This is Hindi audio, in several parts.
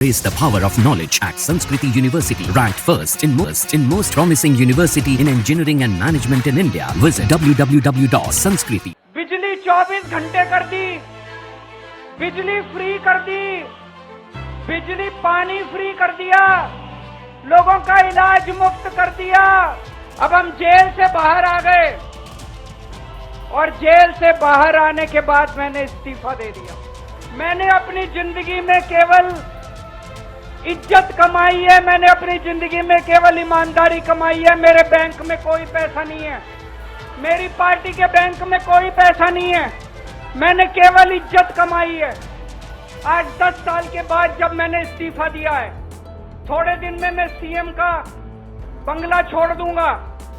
Raise the power of knowledge at Sanskriti University, ranked first in most promising university in engineering and management in India. Visit www.sanskriti. बिजली 24 घंटे कर दी, बिजली फ्री कर दी, बिजली पानी फ्री कर दिया, लोगों का इलाज मुफ्त कर दिया। अब हम जेल से बाहर आ गए और जेल से बाहर आने के बाद मैंने इस्तीफा दे दिया। मैंने अपनी जिंदगी में केवल इज्जत कमाई है, मैंने अपनी जिंदगी में केवल ईमानदारी कमाई है। मेरे बैंक में कोई पैसा नहीं है, मेरी पार्टी के बैंक में कोई पैसा नहीं है, मैंने केवल इज्जत कमाई है। आज 10 साल के बाद जब मैंने इस्तीफा दिया है, थोड़े दिन में मैं सीएम का बंगला छोड़ दूंगा।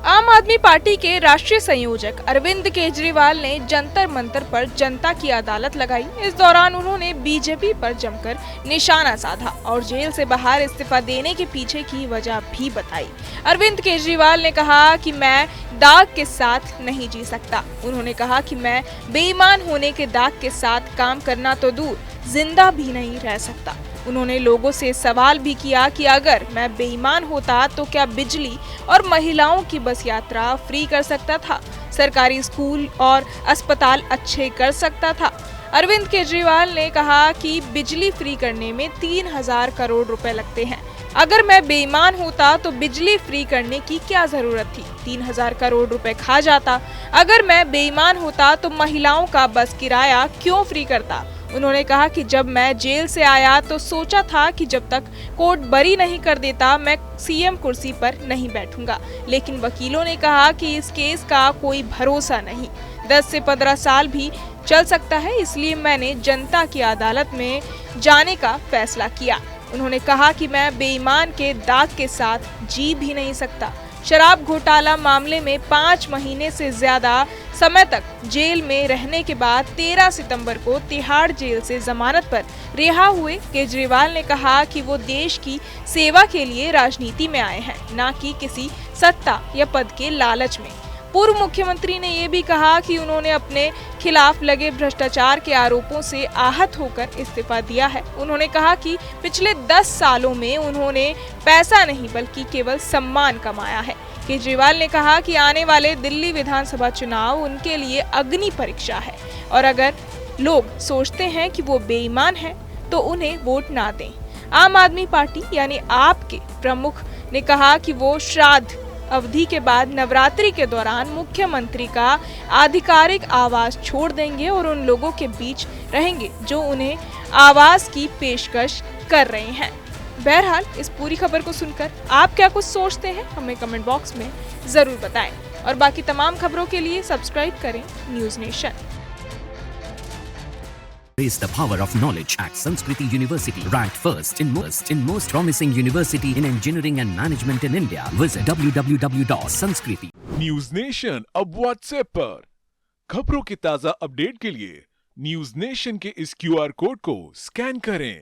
आम आदमी पार्टी के राष्ट्रीय संयोजक अरविंद केजरीवाल ने जंतर मंतर पर जनता की अदालत लगाई। इस दौरान उन्होंने बीजेपी पर जमकर निशाना साधा और जेल से बाहर इस्तीफा देने के पीछे की वजह भी बताई। अरविंद केजरीवाल ने कहा कि मैं दाग के साथ नहीं जी सकता। उन्होंने कहा कि मैं बेईमान होने के दाग के साथ काम करना तो दूर, जिंदा भी नहीं रह सकता। उन्होंने लोगों से सवाल भी किया कि अगर मैं बेईमान होता तो क्या बिजली और महिलाओं की बस यात्रा फ्री कर सकता था, सरकारी स्कूल और अस्पताल अच्छे कर सकता था। अरविंद केजरीवाल ने कहा कि बिजली फ्री करने में 3000 करोड़ रुपए लगते हैं। अगर मैं बेईमान होता तो बिजली फ्री करने की क्या जरूरत थी, 3000 करोड़ रुपए खा जाता। अगर मैं बेईमान होता तो महिलाओं का बस किराया क्यों फ्री करता। उन्होंने कहा कि जब मैं जेल से आया तो सोचा था कि जब तक कोर्ट बरी नहीं कर देता मैं सीएम कुर्सी पर नहीं बैठूंगा, लेकिन वकीलों ने कहा कि इस केस का कोई भरोसा नहीं, 10 से 15 साल भी चल सकता है, इसलिए मैंने जनता की अदालत में जाने का फैसला किया। उन्होंने कहा कि मैं बेईमान के दाग के साथ जी भी नहीं सकता। शराब घोटाला मामले में 5 महीने से ज्यादा समय तक जेल में रहने के बाद 13 सितंबर को तिहाड़ जेल से जमानत पर रिहा हुए केजरीवाल ने कहा कि वो देश की सेवा के लिए राजनीति में आए हैं, न कि किसी सत्ता या पद के लालच में। पूर्व मुख्यमंत्री ने ये भी कहा कि उन्होंने अपने खिलाफ लगे भ्रष्टाचार के आरोपों से आहत होकर इस्तीफा दिया है। उन्होंने कहा कि पिछले 10 सालों में उन्होंने पैसा नहीं बल्कि केवल सम्मान कमाया है। केजरीवाल ने कहा कि आने वाले दिल्ली विधानसभा चुनाव उनके लिए अग्नि परीक्षा है और अगर लोग सोचते हैं कि वो बेईमान हैं तो उन्हें वोट ना दें। आम आदमी पार्टी यानी आप के प्रमुख ने कहा कि वो श्राद्ध अवधि के बाद नवरात्रि के दौरान मुख्यमंत्री का आधिकारिक आवास छोड़ देंगे और उन लोगों के बीच रहेंगे जो उन्हें आवास की पेशकश कर रहे हैं। बहरहाल इस पूरी खबर को सुनकर आप क्या कुछ सोचते हैं हमें कमेंट बॉक्स में जरूर बताएं और बाकी तमाम खबरों के लिए सब्सक्राइब करें news nation. Raise the power of knowledge at Sanskriti University, ranked first in most promising university in engineering and management in India. Visit www.sanskriti. News nation अब व्हाट्सएप पर खबरों के ताजा अपडेट के लिए न्यूज़ नेशन के इस QR कोड को स्कैन करें।